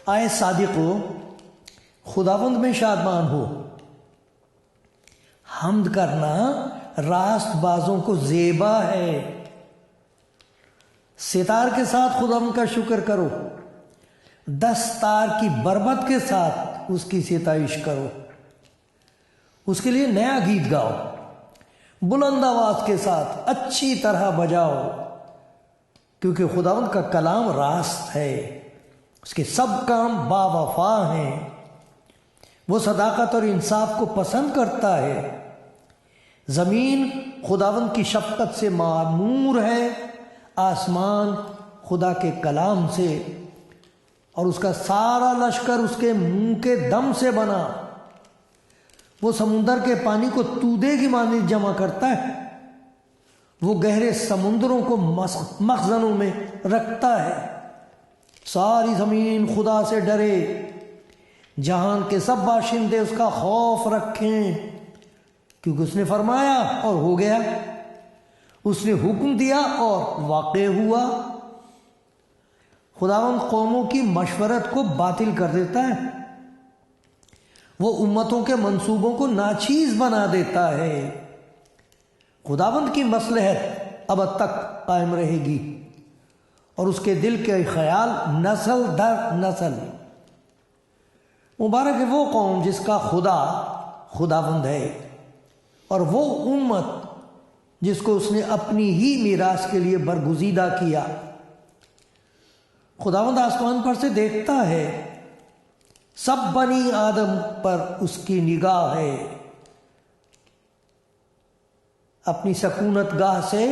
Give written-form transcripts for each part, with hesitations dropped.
آئے صادقو، خداوند میں شادمان ہو۔ حمد کرنا راست بازوں کو زیبا ہے۔ ستار کے ساتھ خداوند کا شکر کرو، دستار کی بربت کے ساتھ اس کی ستائش کرو۔ اس کے لیے نیا گیت گاؤ، بلند آواز کے ساتھ اچھی طرح بجاؤ، کیونکہ خداوند کا کلام راست ہے، اس کے سب کام با وفا ہیں۔ وہ صداقت اور انصاف کو پسند کرتا ہے۔ زمین خداوند کی شفقت سے معمور ہے، آسمان خدا کے کلام سے، اور اس کا سارا لشکر اس کے منہ کے دم سے بنا۔ وہ سمندر کے پانی کو تودے کی مانند جمع کرتا ہے، وہ گہرے سمندروں کو مخزنوں میں رکھتا ہے۔ ساری زمین خدا سے ڈرے، جہان کے سب باشندے اس کا خوف رکھیں، کیونکہ اس نے فرمایا اور ہو گیا، اس نے حکم دیا اور واقع ہوا۔ خداوند قوموں کی مشورت کو باطل کر دیتا ہے، وہ امتوں کے منصوبوں کو ناچیز بنا دیتا ہے۔ خداوند کی مصلحت ابد تک قائم رہے گی، اور اس کے دل کے خیال نسل در نسل۔ مبارک ہے وہ قوم جس کا خدا خداوند ہے، اور وہ امت جس کو اس نے اپنی ہی میراث کے لیے برگزیدہ کیا۔ خداوند آسمان پر سے دیکھتا ہے، سب بنی آدم پر اس کی نگاہ ہے۔ اپنی سکونت گاہ سے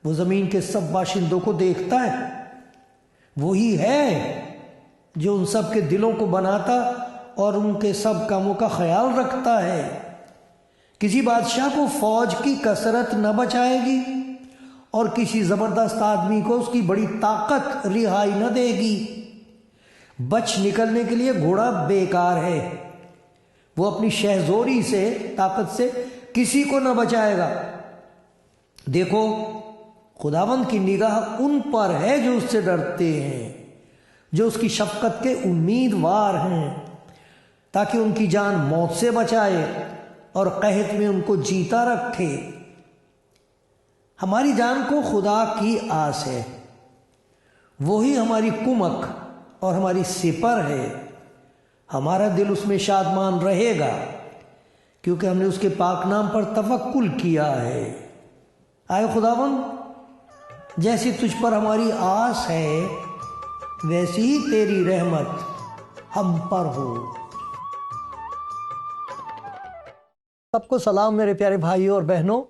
وہ زمین کے سب باشندوں کو دیکھتا ہے۔ وہی ہے جو ان سب کے دلوں کو بناتا اور ان کے سب کاموں کا خیال رکھتا ہے۔ کسی بادشاہ کو فوج کی کثرت نہ بچائے گی، اور کسی زبردست آدمی کو اس کی بڑی طاقت رہائی نہ دے گی۔ بچ نکلنے کے لیے گھوڑا بیکار ہے، وہ اپنی شہزوری سے، طاقت سے کسی کو نہ بچائے گا۔ دیکھو، خداوند کی نگاہ ان پر ہے جو اس سے ڈرتے ہیں، جو اس کی شفقت کے امیدوار ہیں، تاکہ ان کی جان موت سے بچائے اور قحط میں ان کو جیتا رکھے۔ ہماری جان کو خدا کی آس ہے، وہی ہماری کمک اور ہماری سپر ہے۔ ہمارا دل اس میں شادمان رہے گا، کیونکہ ہم نے اس کے پاک نام پر توکل کیا ہے۔ آئے خداوند، جیسی تجھ پر ہماری آس ہے، ویسی ہی تیری رحمت ہم پر ہو۔ سب کو سلام میرے پیارے بھائیوں اور بہنوں۔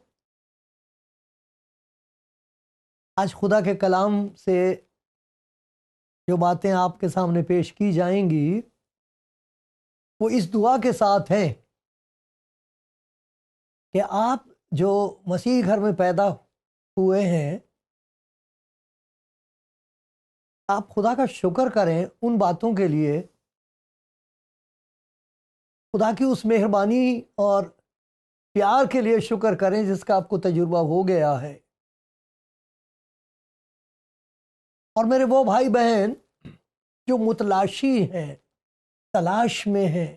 آج خدا کے کلام سے جو باتیں آپ کے سامنے پیش کی جائیں گی، وہ اس دعا کے ساتھ ہیں کہ آپ جو مسیح گھر میں پیدا ہوئے ہیں، آپ خدا کا شکر کریں ان باتوں کے لیے، خدا کی اس مہربانی اور پیار کے لیے شکر کریں جس کا آپ کو تجربہ ہو گیا ہے۔ اور میرے وہ بھائی بہن جو متلاشی ہیں، تلاش میں ہیں،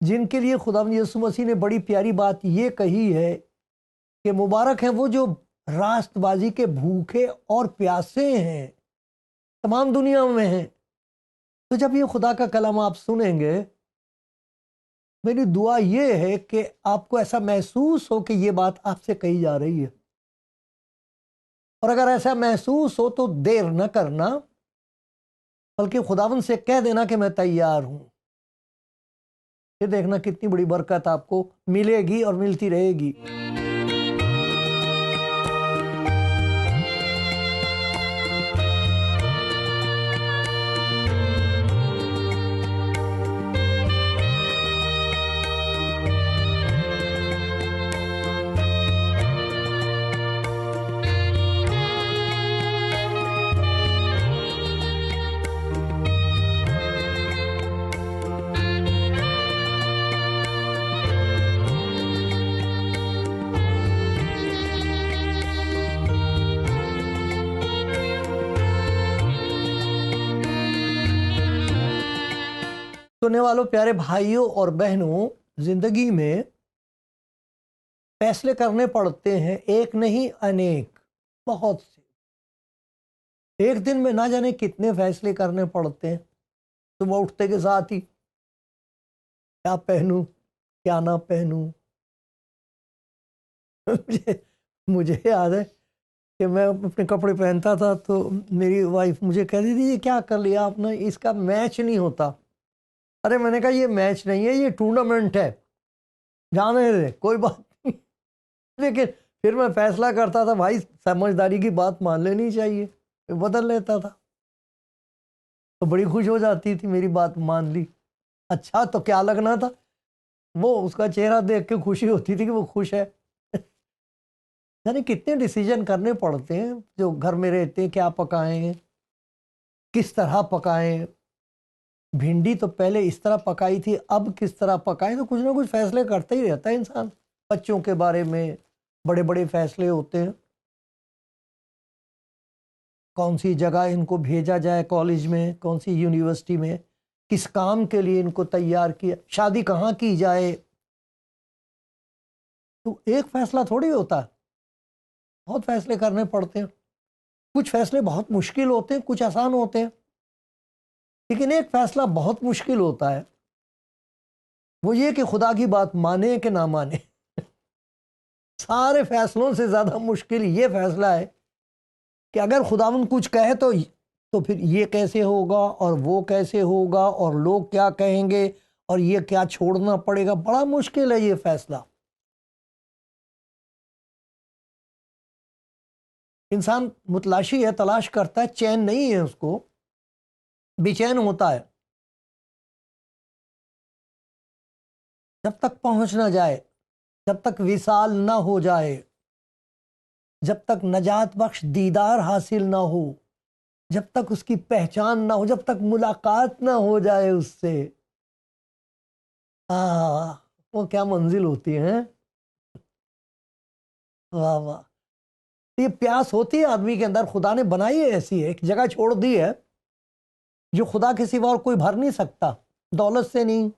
جن کے لیے خداوند یسوع مسیح نے بڑی پیاری بات یہ کہی ہے کہ مبارک ہیں وہ جو راست بازی کے بھوکے اور پیاسے ہیں، تمام دنیا میں ہیں۔ تو جب یہ خدا کا کلام آپ سنیں گے، میری دعا یہ ہے کہ آپ کو ایسا محسوس ہو کہ یہ بات آپ سے کہی جا رہی ہے، اور اگر ایسا محسوس ہو تو دیر نہ کرنا، بلکہ خداوند سے کہہ دینا کہ میں تیار ہوں۔ یہ دیکھنا کتنی بڑی برکت آپ کو ملے گی اور ملتی رہے گی۔ سننے والوں، پیارے بھائیوں اور بہنوں، زندگی میں فیصلے کرنے پڑتے ہیں، ایک نہیں انیک، بہت سے۔ ایک دن میں نہ جانے کتنے فیصلے کرنے پڑتے ہیں۔ صبح اٹھتے کے ساتھ ہی کیا پہنوں، کیا نہ پہنوں۔ مجھے یاد ہے کہ میں اپنے کپڑے پہنتا تھا تو میری وائف مجھے کہتی تھی یہ کیا کر لیا آپ نے، اس کا میچ نہیں ہوتا۔ ارے میں نے کہا یہ میچ نہیں ہے، یہ ٹورنامنٹ ہے، جانے دے، کوئی بات نہیں۔ لیکن پھر میں فیصلہ کرتا تھا بھائی سمجھداری کی بات مان لینی چاہیے، بدل لیتا تھا تو بڑی خوش ہو جاتی تھی، میری بات مان لی۔ اچھا تو کیا لگنا تھا، وہ اس کا چہرہ دیکھ کے خوشی ہوتی تھی کہ وہ خوش ہے۔ یعنی کتنے ڈیسیجن کرنے پڑتے ہیں جو گھر میں رہتے ہیں، کیا پکائیں، کس طرح پکائیں۔ بھنڈی تو پہلے اس طرح پکائی تھی، اب کس طرح پکائیں، تو کچھ نہ کچھ فیصلے کرتا ہی رہتا ہے انسان۔ بچوں کے بارے میں بڑے بڑے فیصلے ہوتے ہیں، کون سی جگہ ان کو بھیجا جائے، کالج میں، کون سی یونیورسٹی میں، کس کام کے لیے ان کو تیار کیا، شادی کہاں کی جائے۔ تو ایک فیصلہ تھوڑی ہوتا ہے، بہت فیصلے کرنے پڑتے ہیں۔ کچھ فیصلے بہت مشکل ہوتے ہیں، کچھ آسان ہوتے ہیں، لیکن ایک فیصلہ بہت مشکل ہوتا ہے، وہ یہ کہ خدا کی بات مانے کہ نہ مانے۔ سارے فیصلوں سے زیادہ مشکل یہ فیصلہ ہے کہ اگر خداوند کچھ کہے تو پھر یہ کیسے ہوگا اور وہ کیسے ہوگا اور لوگ کیا کہیں گے اور یہ کیا چھوڑنا پڑے گا۔ بڑا مشکل ہے یہ فیصلہ۔ انسان متلاشی ہے، تلاش کرتا ہے، چین نہیں ہے اس کو، بے چین ہوتا ہے جب تک پہنچ نہ جائے، جب تک وصال نہ ہو جائے، جب تک نجات بخش دیدار حاصل نہ ہو، جب تک اس کی پہچان نہ ہو، جب تک ملاقات نہ ہو جائے اس سے۔ وہ کیا منزل ہوتی ہے، واہ واہ۔ یہ پیاس ہوتی ہے آدمی کے اندر، خدا نے بنائی ہے ایسی، ایک جگہ چھوڑ دی ہے جو خدا کے سوا اور کوئی بھر نہیں سکتا۔ دولت سے نہیں،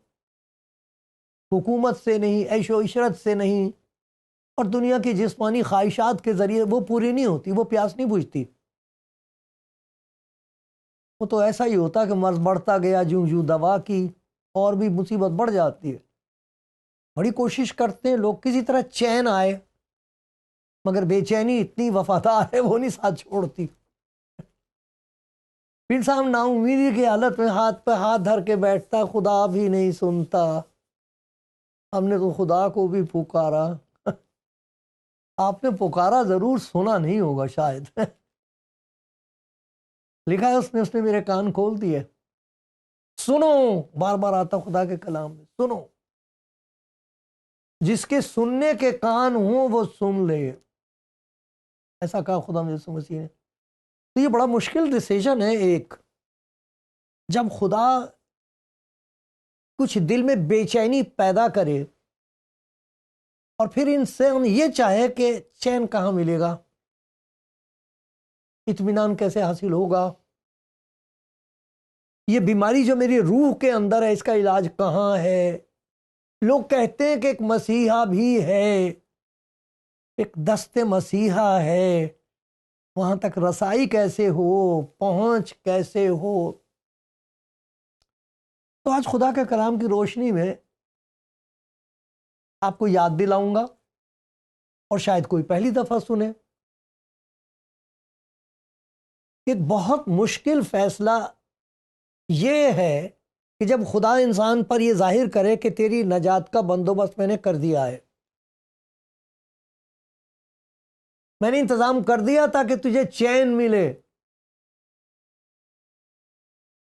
حکومت سے نہیں، عیش و عشرت سے نہیں، اور دنیا کی جسمانی خواہشات کے ذریعے وہ پوری نہیں ہوتی، وہ پیاس نہیں بجھتی۔ وہ تو ایسا ہی ہوتا کہ مرض بڑھتا گیا، جوں جوں دوا کی، اور بھی مصیبت بڑھ جاتی ہے۔ بڑی کوشش کرتے ہیں لوگ کسی طرح چین آئے، مگر بے چینی اتنی وفادار ہے وہ نہیں ساتھ چھوڑتی۔ انسان نا امیدی کی حالت میں ہاتھ پہ ہاتھ دھر کے بیٹھتا، خدا بھی نہیں سنتا، ہم نے تو خدا کو بھی پکارا۔ آپ نے پکارا ضرور، سنا نہیں ہوگا شاید۔ لکھا ہے اس نے میرے کان کھول دیے۔ سنو، بار بار آتا خدا کے کلام میں، سنو، جس کے سننے کے کان ہوں وہ سن لے، ایسا کہا خدا یسوع مسیح نے۔ تو یہ بڑا مشکل ڈیسیژن ہے ایک، جب خدا کچھ دل میں بے چینی پیدا کرے اور پھر انسان یہ چاہے کہ چین کہاں ملے گا، اطمینان کیسے حاصل ہوگا، یہ بیماری جو میری روح کے اندر ہے اس کا علاج کہاں ہے۔ لوگ کہتے ہیں کہ ایک مسیحا بھی ہے، ایک دست مسیحا ہے، وہاں تک رسائی کیسے ہو، پہنچ کیسے ہو۔ تو آج خدا کے کلام کی روشنی میں آپ کو یاد دلاؤں گا، اور شاید کوئی پہلی دفعہ سنے، ایک بہت مشکل فیصلہ یہ ہے کہ جب خدا انسان پر یہ ظاہر کرے کہ تیری نجات کا بندوبست میں نے کر دیا ہے، میں نے انتظام کر دیا تاکہ تجھے چین ملے،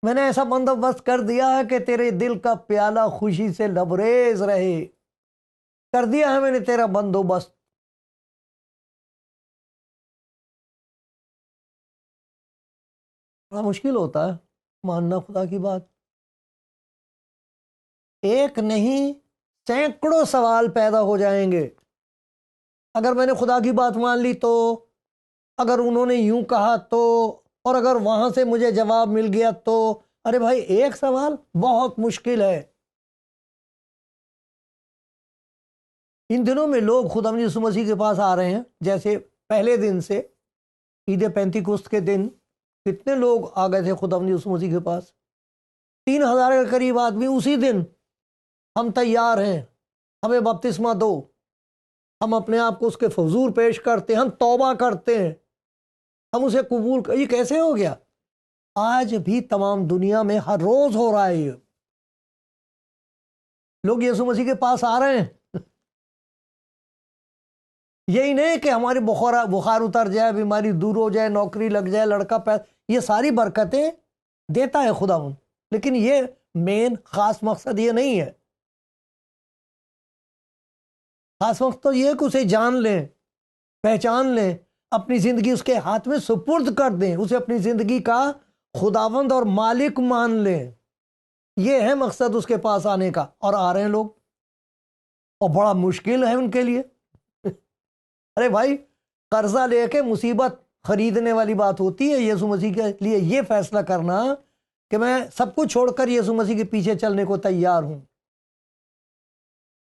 میں نے ایسا بندوبست کر دیا ہے کہ تیرے دل کا پیالہ خوشی سے لبریز رہے، کر دیا ہے میں نے تیرا بندوبست۔ بڑا مشکل ہوتا ہے ماننا خدا کی بات۔ ایک نہیں، سینکڑوں سوال پیدا ہو جائیں گے۔ اگر میں نے خدا کی بات مان لی تو، اگر انہوں نے یوں کہا تو، اور اگر وہاں سے مجھے جواب مل گیا تو، ارے بھائی ایک سوال بہت مشکل ہے. ان دنوں میں لوگ خدا یسوع مسیح کے پاس آ رہے ہیں، جیسے پہلے دن سے عید پینتیکوست کے دن کتنے لوگ آ گئے تھے خدا یسوع مسیح کے پاس، 3,000 کے قریب آدمی اسی دن. ہم تیار ہیں، ہمیں بپتسمہ دو، ہم اپنے آپ کو اس کے حضور پیش کرتے ہیں، ہم توبہ کرتے ہیں، ہم اسے قبول یہ کیسے ہو گیا؟ آج بھی تمام دنیا میں ہر روز ہو رہا ہے. یہ لوگ یسوع مسیح کے پاس آ رہے ہیں. یہی نہیں کہ ہماری بخار اتر جائے، بیماری دور ہو جائے، نوکری لگ جائے، لڑکا یہ ساری برکتیں دیتا ہے خدا، لیکن یہ مین خاص مقصد یہ نہیں ہے. خاص وقت تو یہ کہ اسے جان لیں، پہچان لیں، اپنی زندگی اس کے ہاتھ میں سپرد کر دیں، اسے اپنی زندگی کا خداوند اور مالک مان لیں. یہ ہے مقصد اس کے پاس آنے کا. اور آ رہے ہیں لوگ، اور بڑا مشکل ہے ان کے لیے. ارے بھائی قرضہ لے کے مصیبت خریدنے والی بات ہوتی ہے. یسوع مسیح کے لیے یہ فیصلہ کرنا کہ میں سب کچھ چھوڑ کر یسوع مسیح کے پیچھے چلنے کو تیار ہوں،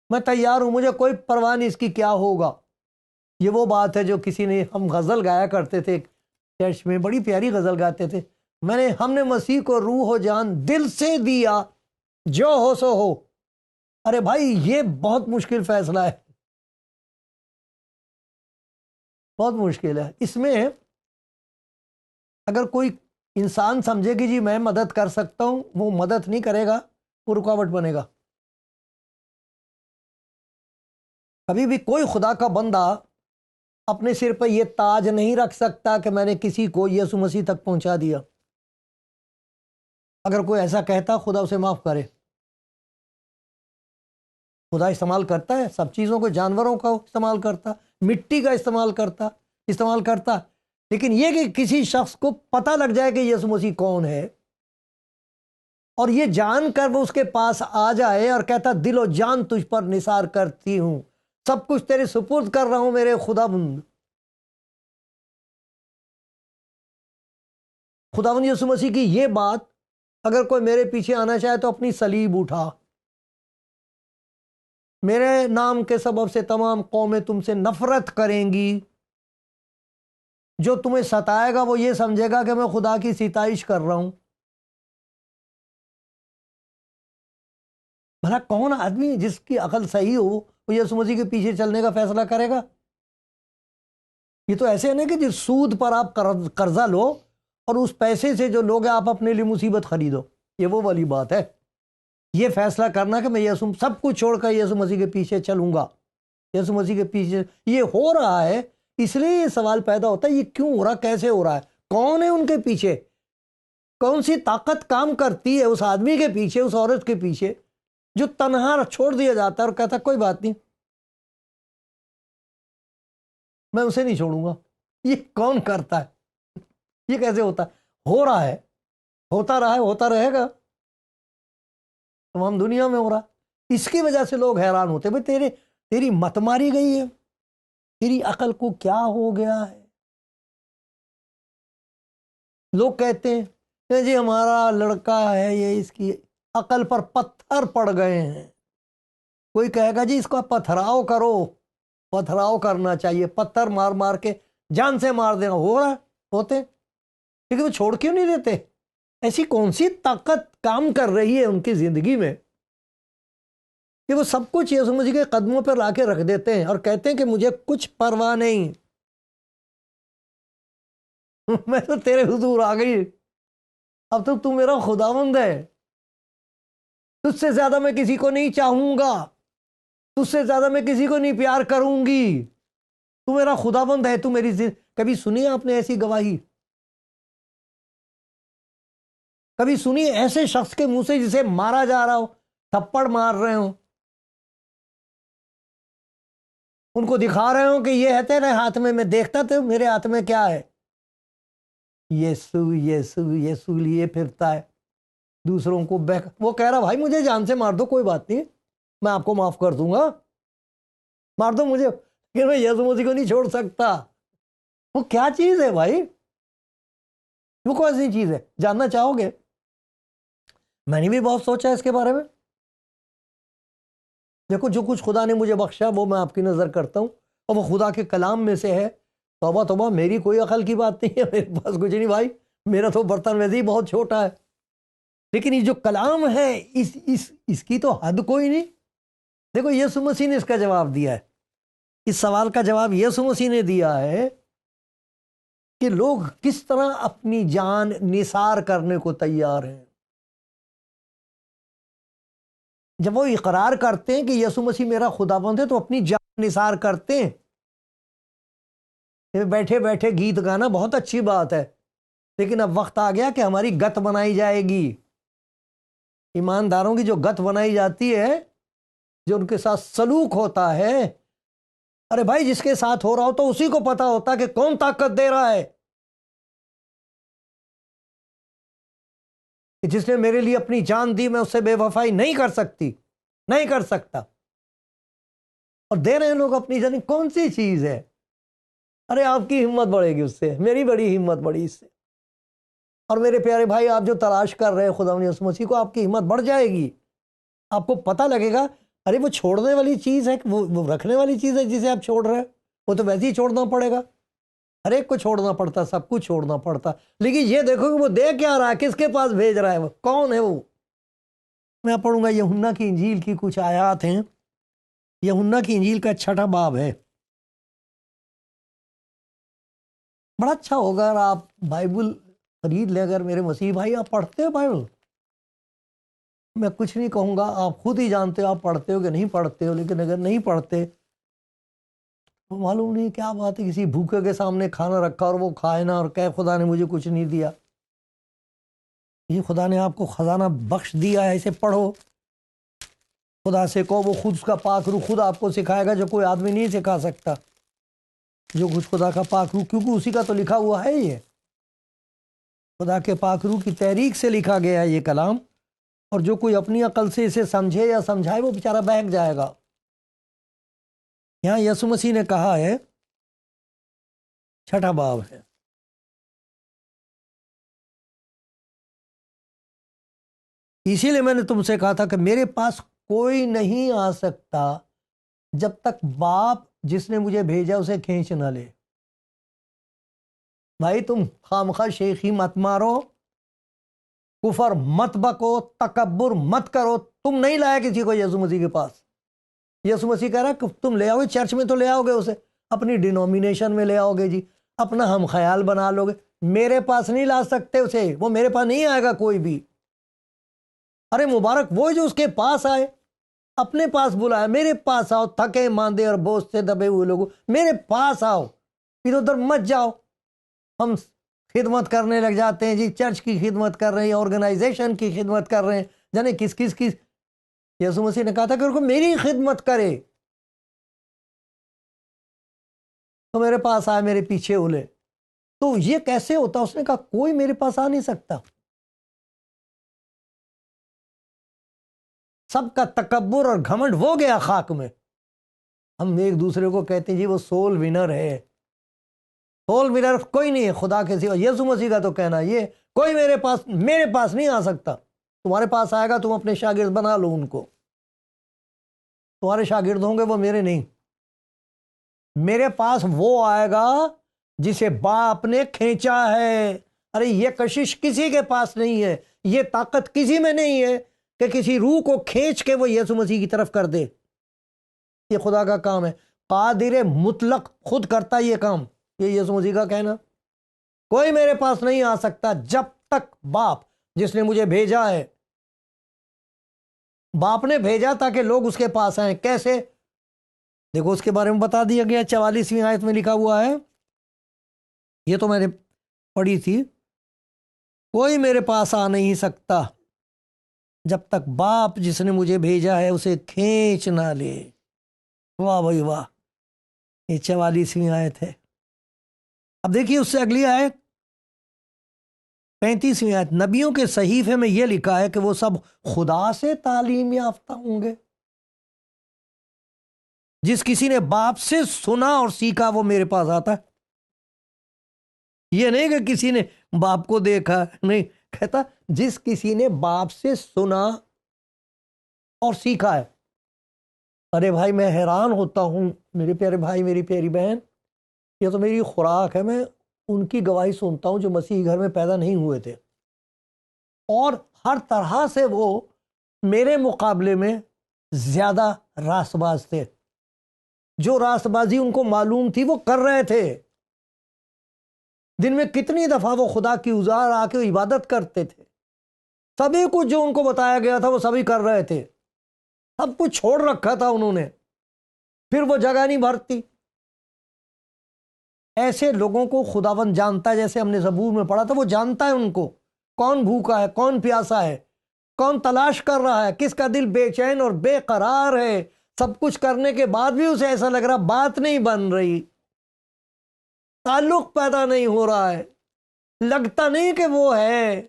میں تیار ہوں، مجھے کوئی پرواہ نہیں اس کی کیا ہوگا. یہ وہ بات ہے جو کسی نے، ہم غزل گایا کرتے تھے چرچ میں، بڑی پیاری غزل گاتے تھے، ہم نے مسیح کو روح و جان دل سے دیا، جو ہو سو ہو. ارے بھائی یہ بہت مشکل فیصلہ ہے، بہت مشکل ہے. اس میں اگر کوئی انسان سمجھے کہ جی میں مدد کر سکتا ہوں، وہ مدد نہیں کرے گا، وہ رکاوٹ بنے گا. کبھی بھی کوئی خدا کا بندہ اپنے سر پہ یہ تاج نہیں رکھ سکتا کہ میں نے کسی کو یسوع مسیح تک پہنچا دیا. اگر کوئی ایسا کہتا، خدا اسے معاف کرے. خدا استعمال کرتا ہے سب چیزوں کو، جانوروں کا استعمال کرتا، مٹی کا استعمال کرتا، لیکن یہ کہ کسی شخص کو پتہ لگ جائے کہ یسوع مسیح کون ہے، اور یہ جان کر وہ اس کے پاس آ جائے اور کہتا دل و جان تجھ پر نثار کرتی ہوں، سب کچھ تیرے سپرد کر رہا ہوں میرے خداوند. خداوند یسوع مسیح کی یہ بات، اگر کوئی میرے پیچھے آنا چاہے تو اپنی صلیب اٹھا. میرے نام کے سبب سے تمام قومیں تم سے نفرت کریں گی. جو تمہیں ستائے گا وہ یہ سمجھے گا کہ میں خدا کی ستائش کر رہا ہوں. بھلا کون آدمی جس کی عقل صحیح ہو وہ یسوع مسیح کے پیچھے چلنے کا فیصلہ کرے گا؟ یہ تو ایسے نہیں کہ جس سود پر آپ قرضہ لو اور اس پیسے سے جو لوگ آپ اپنے لیے مصیبت خریدو، یہ وہ والی بات ہے. یہ فیصلہ کرنا کہ میں سب کچھ چھوڑ کر یسوع مسیح کے پیچھے چلوں گا، یسوع مسیح کے پیچھے. یہ ہو رہا ہے، اس لیے یہ سوال پیدا ہوتا ہے یہ کیوں ہو رہا، کیسے ہو رہا ہے، کون ہے ان کے پیچھے، کون سی طاقت کام کرتی ہے اس آدمی کے پیچھے، اس عورت کے پیچھے جو تنہا چھوڑ دیا جاتا ہے اور کہتا کوئی بات نہیں، میں اسے نہیں چھوڑوں گا. یہ کون کرتا ہے؟ یہ کیسے ہوتا ہے؟ ہو رہا ہے، ہوتا رہا ہے، ہوتا رہے گا، تمام دنیا میں ہو رہا. اس کی وجہ سے لوگ حیران ہوتے ہیں، بھئی تیری مت ماری گئی ہے، تیری عقل کو کیا ہو گیا ہے. لوگ کہتے ہیں کہ جی ہمارا لڑکا ہے، یہ اس کی عقل پر پتھر پڑ گئے ہیں. کوئی کہے گا جی اس کو پتھراؤ کرو، پتھراؤ کرنا چاہیے، پتھر مار مار کے جان سے مار دینا. ہو رہا ہوتے، لیکن وہ چھوڑ کیوں نہیں دیتے؟ ایسی کون سی طاقت کام کر رہی ہے ان کی زندگی میں کہ وہ سب کچھ یسوع مسیح کے قدموں پر لا کے رکھ دیتے ہیں اور کہتے ہیں کہ مجھے کچھ پرواہ نہیں، میں تو تیرے حضور آ گئی، اب تو میرا خداوند ہے، تجھ سے زیادہ میں کسی کو نہیں چاہوں گا، تجھ سے زیادہ میں کسی کو نہیں پیار کروں گی، تو میرا خداوند ہے، تو میری کبھی سنی آپ نے ایسی گواہی؟ کبھی سنی ایسے شخص کے منہ سے جسے مارا جا رہا ہو، تھپڑ مار رہے ہوں، ان کو دکھا رہے ہوں کہ یہ ہے تیرے ہاتھ میں دیکھتا تو میرے ہاتھ میں کیا ہے، یسوع یسوع یسوع لیے پھرتا ہے دوسروں کو وہ کہہ رہا بھائی مجھے جان سے مار دو، کوئی بات نہیں، میں آپ کو معاف کر دوں گا، مار دو مجھے، کہ میں یسوع مسیح کو نہیں چھوڑ سکتا. وہ کیا چیز ہے بھائی؟ وہ کون سی چیز ہے؟ جاننا چاہو گے؟ میں نے بھی بہت سوچا اس کے بارے میں. دیکھو جو کچھ خدا نے مجھے بخشا وہ میں آپ کی نظر کرتا ہوں، اور وہ خدا کے کلام میں سے ہے. توبہ توبہ، میری کوئی عقل کی بات نہیں ہے، میرے پاس کچھ نہیں بھائی، میرا تو برتن ویسے ہی بہت چھوٹا ہے. لیکن یہ جو کلام ہے اس کی تو حد کوئی نہیں. دیکھو یسوع مسیح نے اس کا جواب دیا ہے. اس سوال کا جواب یسوع مسیح نے دیا ہے کہ لوگ کس طرح اپنی جان نثار کرنے کو تیار ہیں. جب وہ اقرار کرتے ہیں کہ یسوع مسیح میرا خداوند ہے تو اپنی جان نثار کرتے ہیں. بیٹھے بیٹھے گیت گانا بہت اچھی بات ہے، لیکن اب وقت آ گیا کہ ہماری گت بنائی جائے گی. ایمانداروں کی جو گت بنائی جاتی ہے، جو ان کے ساتھ سلوک ہوتا ہے، ارے بھائی جس کے ساتھ ہو رہا ہو تو اسی کو پتا ہوتا کہ کون طاقت دے رہا ہے. کہ جس نے میرے لیے اپنی جان دی، میں اس سے بے وفائی نہیں کر سکتی، نہیں کر سکتا. اور دے رہے ہیں لوگ اپنی جان. کون سی چیز ہے؟ ارے آپ کی ہمت بڑھے گی اس سے، میری بڑی ہمت بڑھی اس سے. اور میرے پیارے بھائی، آپ جو تلاش کر رہے ہیں خدا یسوع مسیح کو، آپ کی ہمت بڑھ جائے گی. آپ کو پتہ لگے گا ارے وہ چھوڑنے والی چیز ہے، وہ رکھنے والی چیز ہے جسے آپ چھوڑ رہے ہیں، وہ تو ویسے ہی چھوڑنا پڑے گا. ہر ایک کو چھوڑنا پڑتا، سب کچھ چھوڑنا پڑتا. لیکن یہ دیکھو کہ وہ دے کیا رہا ہے، کس کے پاس بھیج رہا ہے، وہ کون ہے. وہ میں پڑھوں گا یوحنا کی انجیل کی کچھ آیات ہیں. یوحنا کی انجیل کا 6واں باب ہے. بڑا اچھا ہوگا اگر آپ بائبل خرید لیں. اگر میرے مسیح بھائی آپ پڑھتے ہو بائبل، میں کچھ نہیں کہوں گا، آپ خود ہی جانتے ہو آپ پڑھتے ہو کہ نہیں پڑھتے ہو. لیکن اگر نہیں پڑھتے تو معلوم نہیں کیا بات ہے، کسی بھوکے کے سامنے کھانا رکھا اور وہ کھائے نہ اور کہے خدا نے مجھے کچھ نہیں دیا. یہ خدا نے آپ کو خزانہ بخش دیا ہے، اسے پڑھو. خدا سے کہو، وہ خود اس کا پاک روح خود آپ کو سکھائے گا، جو کوئی آدمی نہیں سکھا سکتا. جو کچھ خدا کا پاک روح، کیونکہ اسی کا تو لکھا ہوا ہے. یہ خدا کے پاک روح کی تحریک سے لکھا گیا ہے یہ کلام. اور جو کوئی اپنی عقل سے اسے سمجھے یا سمجھائے وہ بیچارہ بہک جائے گا. یہاں یسوع مسیح نے کہا ہے، 6واں باب ہے، اسی لیے میں نے تم سے کہا تھا کہ میرے پاس کوئی نہیں آ سکتا جب تک باپ جس نے مجھے بھیجا اسے کھینچ نہ لے. بھائی تم خامخواہ شیخی مت مارو، کفر مت بکو، تکبر مت کرو. تم نہیں لایا کسی کو یسوع مسیح کے پاس. یسوع مسیح کہہ رہا ہے کہ تم لے آؤ گے، چرچ میں تو لے آؤ گے اسے، اپنی ڈینومینیشن میں لے آؤ گے جی، اپنا ہم خیال بنا لو گے. میرے پاس نہیں لا سکتے اسے، وہ میرے پاس نہیں آئے گا کوئی بھی. ارے مبارک وہ جو اس کے پاس آئے، اپنے پاس بلایا، میرے پاس آؤ تھکے ماندے اور بوجھ سے دبے ہوئے لوگوں، میرے پاس آؤ، ادھر ادھر مت جاؤ. ہم خدمت کرنے لگ جاتے ہیں جی، چرچ کی خدمت کر رہے ہیں، آرگنائزیشن کی خدمت کر رہے ہیں، جانے کس کس کی. یسوع مسیح نے کہا تھا کہ ان کو میری خدمت کرے تو میرے پاس آئے، میرے پیچھے اولے. تو یہ کیسے ہوتا؟ اس نے کہا کوئی میرے پاس آ نہیں سکتا. سب کا تکبر اور گھمنڈ وہ گیا خاک میں. ہم ایک دوسرے کو کہتے ہیں جی وہ سول ونر ہے. سول ونر کوئی نہیں ہے خدا کے سوا. یسوع مسیح کا تو کہنا یہ، کوئی میرے پاس نہیں آ سکتا. تمہارے پاس آئے گا تم اپنے شاگرد بنا لو ان کو. تمہارے شاگرد ہوں گے وہ میرے نہیں. میرے پاس وہ آئے گا جسے باپ نے کھینچا ہے. ارے یہ کشش کسی کے پاس نہیں ہے، یہ طاقت کسی میں نہیں ہے کہ کسی روح کو کھینچ کے وہ یسوع مسیح کی طرف کر دے. یہ خدا کا کام ہے. قادر مطلق خود کرتا یہ کام. یہ یسوع مسیح کا کہنا، کوئی میرے پاس نہیں آ سکتا جب تک باپ جس نے مجھے بھیجا ہے. باپ نے بھیجا تاکہ لوگ اس کے پاس آئیں. کیسے؟ دیکھو اس کے بارے میں بتا دیا گیا 44ویں آیت میں لکھا ہوا ہے. یہ تو میں نے پڑھی تھی. کوئی میرے پاس آ نہیں سکتا جب تک باپ جس نے مجھے بھیجا ہے اسے کھینچ نہ لے. واہ بھائی واہ، یہ 44ویں آیت ہے. اب دیکھیے اس سے اگلی آیت 35ویں آیت. نبیوں کے صحیفے میں یہ لکھا ہے کہ وہ سب خدا سے تعلیم یافتہ ہوں گے. جس کسی نے باپ سے سنا اور سیکھا وہ میرے پاس آتا ہے. یہ نہیں کہ کسی نے باپ کو دیکھا، نہیں، کہتا جس کسی نے باپ سے سنا اور سیکھا ہے. ارے بھائی میں حیران ہوتا ہوں میرے پیارے بھائی میری پیاری بہن، یہ تو میری خوراک ہے، میں ان کی گواہی سنتا ہوں جو مسیح گھر میں پیدا نہیں ہوئے تھے، اور ہر طرح سے وہ میرے مقابلے میں زیادہ راست باز تھے. جو راست بازی ان کو معلوم تھی وہ کر رہے تھے. دن میں کتنی دفعہ وہ خدا کی حضور آ کے عبادت کرتے تھے. سبھی کچھ جو ان کو بتایا گیا تھا وہ سبھی کر رہے تھے. سب کچھ چھوڑ رکھا تھا انہوں نے، پھر وہ جگہ نہیں بھرتی. ایسے لوگوں کو خداوند جانتا ہے، جیسے ہم نے زبور میں پڑھا تھا، وہ جانتا ہے ان کو، کون بھوکا ہے، کون پیاسا ہے، کون تلاش کر رہا ہے، کس کا دل بے چین اور بے قرار ہے. سب کچھ کرنے کے بعد بھی اسے ایسا لگ رہا بات نہیں بن رہی، تعلق پیدا نہیں ہو رہا ہے، لگتا نہیں کہ وہ ہے،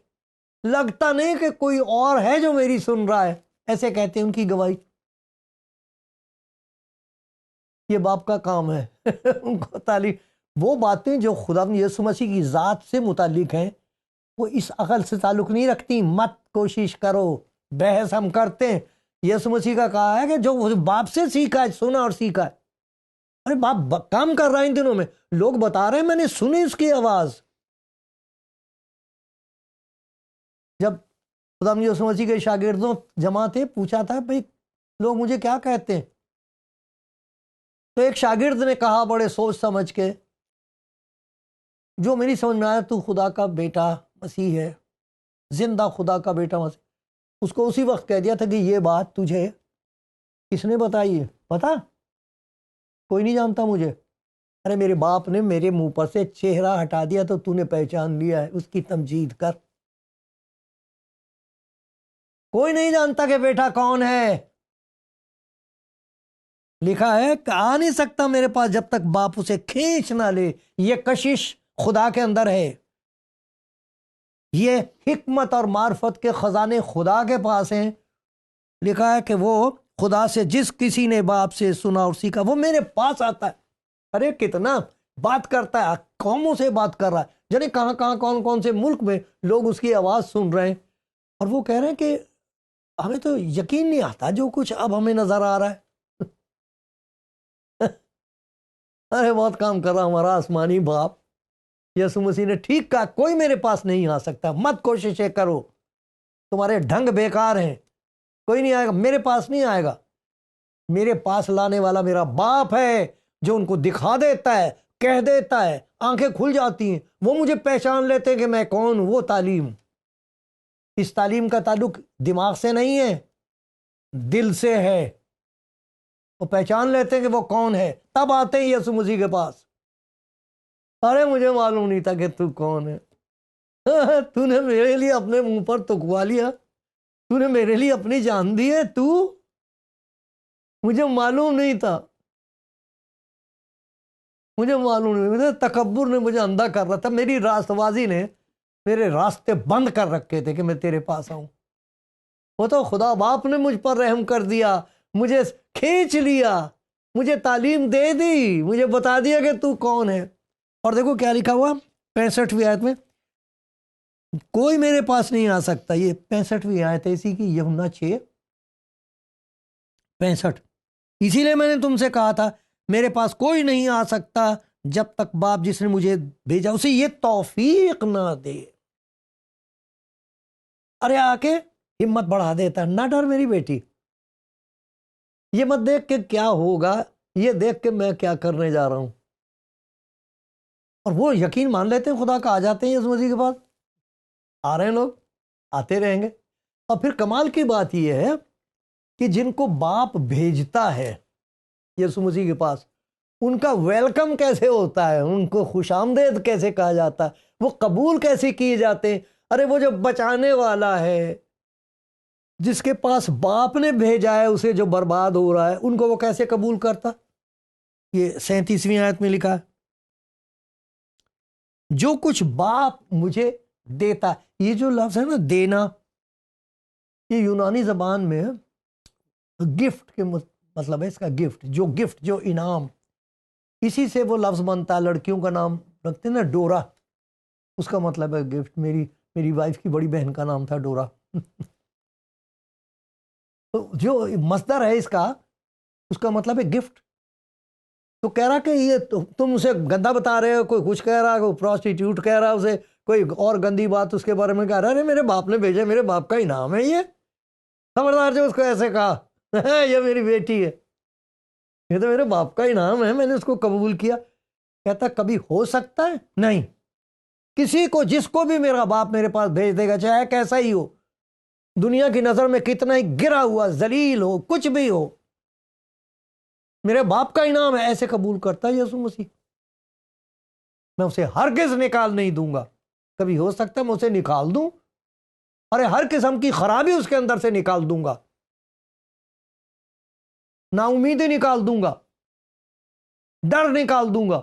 لگتا نہیں کہ کوئی اور ہے جو میری سن رہا ہے. ایسے کہتے ہیں ان کی گواہی. یہ باپ کا کام ہے. ان کو تعلیم، وہ باتیں جو خدا یسوع مسیح کی ذات سے متعلق ہیں وہ اس عقل سے تعلق نہیں رکھتی. مت کوشش کرو، بحث ہم کرتے ہیں. یسوع مسیح کا کہا ہے کہ جو باپ سے سیکھا ہے، سنا اور سیکھا ہے. ارے باپ کام کر رہا ہے ان دنوں میں، لوگ بتا رہے ہیں میں نے سنی اس کی آواز. جب خدا یسوع مسیح کے شاگردوں جمع تھے، پوچھا تھا بھئی لوگ مجھے کیا کہتے ہیں، تو ایک شاگرد نے کہا بڑے سوچ سمجھ کے، جو میری سمجھ میں آیا، تو خدا کا بیٹا مسیح ہے، زندہ خدا کا بیٹا مسیح. اس کو اسی وقت کہہ دیا تھا کہ یہ بات تجھے کس نے بتائی ہے؟ پتا کوئی نہیں جانتا مجھے. ارے میرے باپ نے میرے منہ پر سے چہرہ ہٹا دیا تو تو نے پہچان لیا ہے، اس کی تمجید کر. کوئی نہیں جانتا کہ بیٹا کون ہے. لکھا ہے کہ آ نہیں سکتا میرے پاس جب تک باپ اسے کھینچ نہ لے. یہ کشش خدا کے اندر ہے، یہ حکمت اور معرفت کے خزانے خدا کے پاس ہیں. لکھا ہے کہ وہ خدا سے جس کسی نے باپ سے سنا اور سیکھا وہ میرے پاس آتا ہے. ارے کتنا بات کرتا ہے، قوموں سے بات کر رہا ہے، جانے کہاں کہاں کون کون سے ملک میں لوگ اس کی آواز سن رہے ہیں، اور وہ کہہ رہے ہیں کہ ہمیں تو یقین نہیں آتا جو کچھ اب ہمیں نظر آ رہا ہے. ارے بہت کام کر رہا ہمارا آسمانی باپ. یسوع مسیح نے ٹھیک کہا، کوئی میرے پاس نہیں آ سکتا. مت کوششیں کرو، تمہارے ڈھنگ بیکار ہیں، کوئی نہیں آئے گا، میرے پاس نہیں آئے گا. میرے پاس لانے والا میرا باپ ہے جو ان کو دکھا دیتا ہے، کہہ دیتا ہے، آنکھیں کھل جاتی ہیں، وہ مجھے پہچان لیتے ہیں کہ میں کون ہوں. وہ تعلیم، اس تعلیم کا تعلق دماغ سے نہیں ہے، دل سے ہے. وہ پہچان لیتے ہیں کہ وہ کون ہے، تب آتے ہیں یسوع مسیح کے پاس. ارے مجھے معلوم نہیں تھا کہ تو کون ہے. تو نے میرے لیے اپنے منہ پر تکوا لیا، تو نے میرے لیے اپنی جان دی ہے. تو مجھے معلوم نہیں تھا، مجھے معلوم نہیں. تکبر نے مجھے اندھا کر رہا تھا، میری راست بازی نے میرے راستے بند کر رکھے تھے کہ میں تیرے پاس آؤں. وہ تو خدا باپ نے مجھ پر رحم کر دیا، مجھے کھینچ لیا، مجھے تعلیم دے دی، مجھے بتا دیا کہ تو کون ہے. اور دیکھو کیا لکھا ہوا 65ویں آیت میں، کوئی میرے پاس نہیں آ سکتا. یہ 65ویں آیت ہے اسی کی، یوحنا 6:65. اسی لیے میں نے تم سے کہا تھا میرے پاس کوئی نہیں آ سکتا جب تک باپ جس نے مجھے بھیجا اسے یہ توفیق نہ دے. ارے آ کے ہمت بڑھا دیتا، نہ ڈر میری بیٹی، یہ مت دیکھ کے کیا ہوگا، یہ دیکھ کے میں کیا کرنے جا رہا ہوں. اور وہ یقین مان لیتے ہیں خدا کا، آ جاتے ہیں یسوع مسیح کے پاس. آ رہے ہیں لوگ، آتے رہیں گے. اور پھر کمال کی بات یہ ہے کہ جن کو باپ بھیجتا ہے یسوع مسیح کے پاس، ان کا ویلکم کیسے ہوتا ہے، ان کو خوش آمدید کیسے کہا جاتا ہے، وہ قبول کیسے کیے جاتے ہیں. ارے وہ جو بچانے والا ہے، جس کے پاس باپ نے بھیجا ہے اسے جو برباد ہو رہا ہے، ان کو وہ کیسے قبول کرتا. یہ 37ویں آیت میں لکھا ہے، جو کچھ باپ مجھے دیتا. یہ جو لفظ ہے نا دینا، یہ یونانی زبان میں گفٹ کے مطلب ہے، اس کا گفٹ، جو گفٹ، جو انعام، اسی سے وہ لفظ بنتا ہے. لڑکیوں کا نام رکھتے ہیں نا ڈورا، اس کا مطلب ہے گفٹ. میری میری وائف کی بڑی بہن کا نام تھا ڈورا. تو جو مصدر ہے اس کا، اس کا مطلب ہے گفٹ. تو کہہ رہا کہ یہ تم اسے گندا بتا رہے ہو، کوئی کچھ کہہ رہا، کوئی پروسٹیٹیوٹ کہہ رہا اسے، کوئی اور گندی بات اس کے بارے میں کہہ رہا. ارے میرے باپ نے بھیجا، میرے باپ کا انعام ہے یہ. خبردار جو اس کو ایسے کہا، یہ میری بیٹی ہے، یہ تو میرے باپ کا انعام ہے، میں نے اس کو قبول کیا. کہتا کبھی ہو سکتا ہے؟ نہیں. کسی کو، جس کو بھی میرا باپ میرے پاس بھیج دے گا، چاہے کیسا ہی ہو، دنیا کی نظر میں کتنا ہی گرا ہوا ذلیل ہو، کچھ بھی ہو، میرے باپ کا انعام ہے، ایسے قبول کرتا ہے یسوع مسیح. میں اسے ہرگز نکال نہیں دوں گا. کبھی ہو سکتا ہے میں اسے نکال دوں؟ ارے ہر قسم کی خرابی اس کے اندر سے نکال دوں گا، نا امیدی نکال دوں گا، ڈر نکال دوں گا،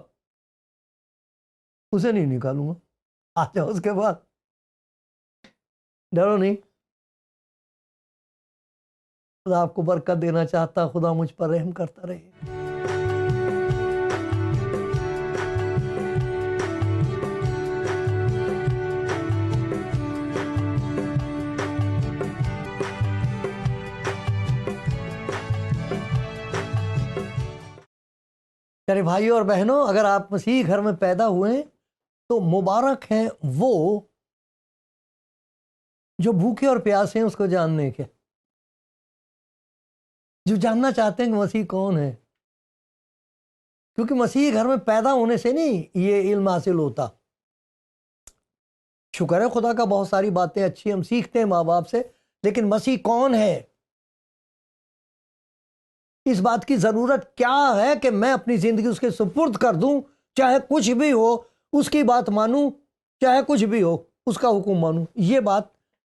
اسے نہیں نکالوں گا. آ جاؤ اس کے بعد، ڈرو نہیں. خدا آپ کو برکت دینا چاہتا، خدا مجھ پر رحم کرتا رہے. میرے بھائیوں اور بہنوں، اگر آپ مسیح گھر میں پیدا ہوئے تو مبارک ہیں وہ جو بھوکے اور پیاسے ہیں اس کو جاننے کے، جو جاننا چاہتے ہیں کہ مسیح کون ہے. کیونکہ مسیح گھر میں پیدا ہونے سے نہیں یہ علم حاصل ہوتا. شکر ہے خدا کا، بہت ساری باتیں اچھی ہم سیکھتے ہیں ماں باپ سے، لیکن مسیح کون ہے، اس بات کی ضرورت کیا ہے کہ میں اپنی زندگی اس کے سپرد کر دوں، چاہے کچھ بھی ہو اس کی بات مانوں، چاہے کچھ بھی ہو اس کا حکم مانوں. یہ بات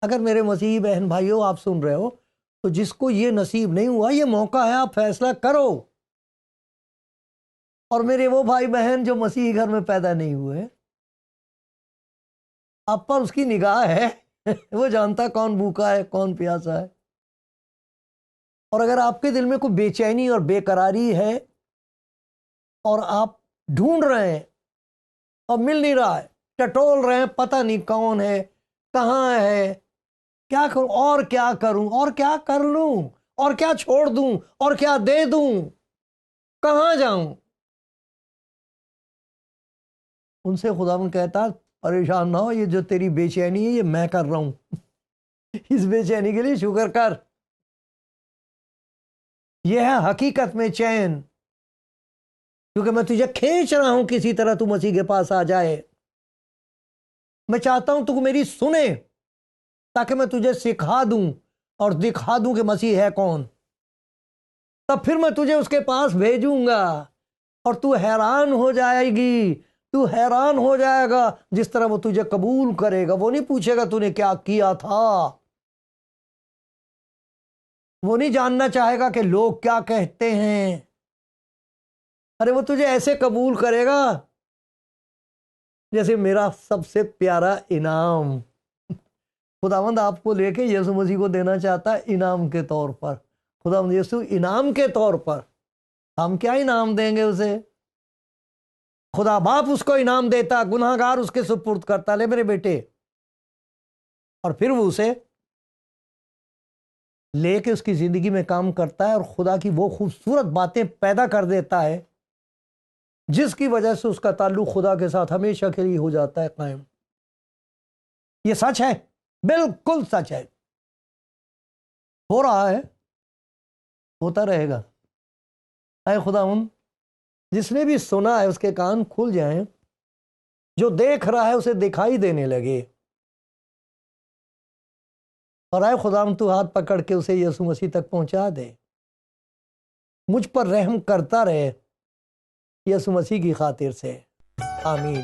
اگر میرے مسیحی بہن بھائیوں آپ سن رہے ہو، تو جس کو یہ نصیب نہیں ہوا، یہ موقع ہے، آپ فیصلہ کرو. اور میرے وہ بھائی بہن جو مسیحی گھر میں پیدا نہیں ہوئے، آپ پر اس کی نگاہ ہے، وہ جانتا کون بھوکا ہے کون پیاسا ہے. اور اگر آپ کے دل میں کوئی بے چینی اور بے قراری ہے اور آپ ڈھونڈ رہے ہیں اور مل نہیں رہا ہے، ٹٹول رہے ہیں، پتہ نہیں کون ہے، کہاں ہے، کیا کروں اور کیا کروں اور کیا کر لوں اور کیا چھوڑ دوں اور کیا دے دوں، کہاں جاؤں، ان سے خداوند کہتا پریشان نہ ہو، یہ جو تیری بے چینی ہے یہ میں کر رہا ہوں. اس بے چینی کے لیے شکر کر. یہ ہے حقیقت میں چین، کیونکہ میں تجھے کھینچ رہا ہوں کسی طرح تو مسیح کے پاس آ جائے. میں چاہتا ہوں تو میری سنے تاکہ میں تجھے سکھا دوں اور دکھا دوں کہ مسیح ہے کون. تب پھر میں تجھے اس کے پاس بھیجوں گا اور تو حیران ہو جائے گی، تو حیران ہو جائے گا جس طرح وہ تجھے قبول کرے گا. وہ نہیں پوچھے گا تو نے کیا کیا تھا، وہ نہیں جاننا چاہے گا کہ لوگ کیا کہتے ہیں. ارے وہ تجھے ایسے قبول کرے گا جیسے میرا سب سے پیارا انعام. خداوند آپ کو لے کے یسوع مسیح کو دینا چاہتا ہے انعام کے طور پر. خداوند یسوع انعام کے طور پر، ہم کیا انعام دیں گے اسے؟ خدا باپ اس کو انعام دیتا، گناہ گار اس کے سپرد کرتا، لے میرے بیٹے، اور پھر وہ اسے لے کے اس کی زندگی میں کام کرتا ہے اور خدا کی وہ خوبصورت باتیں پیدا کر دیتا ہے جس کی وجہ سے اس کا تعلق خدا کے ساتھ ہمیشہ کے لیے ہو جاتا ہے قائم. یہ سچ ہے، بالکل سچ ہے، ہو رہا ہے، ہوتا رہے گا. اے خداوند، جس نے بھی سنا ہے اس کے کان کھل جائیں، جو دیکھ رہا ہے اسے دکھائی دینے لگے. اور اے خداوند تو ہاتھ پکڑ کے اسے یسوع مسیح تک پہنچا دے. مجھ پر رحم کرتا رہے یسوع مسیح کی خاطر سے، آمین.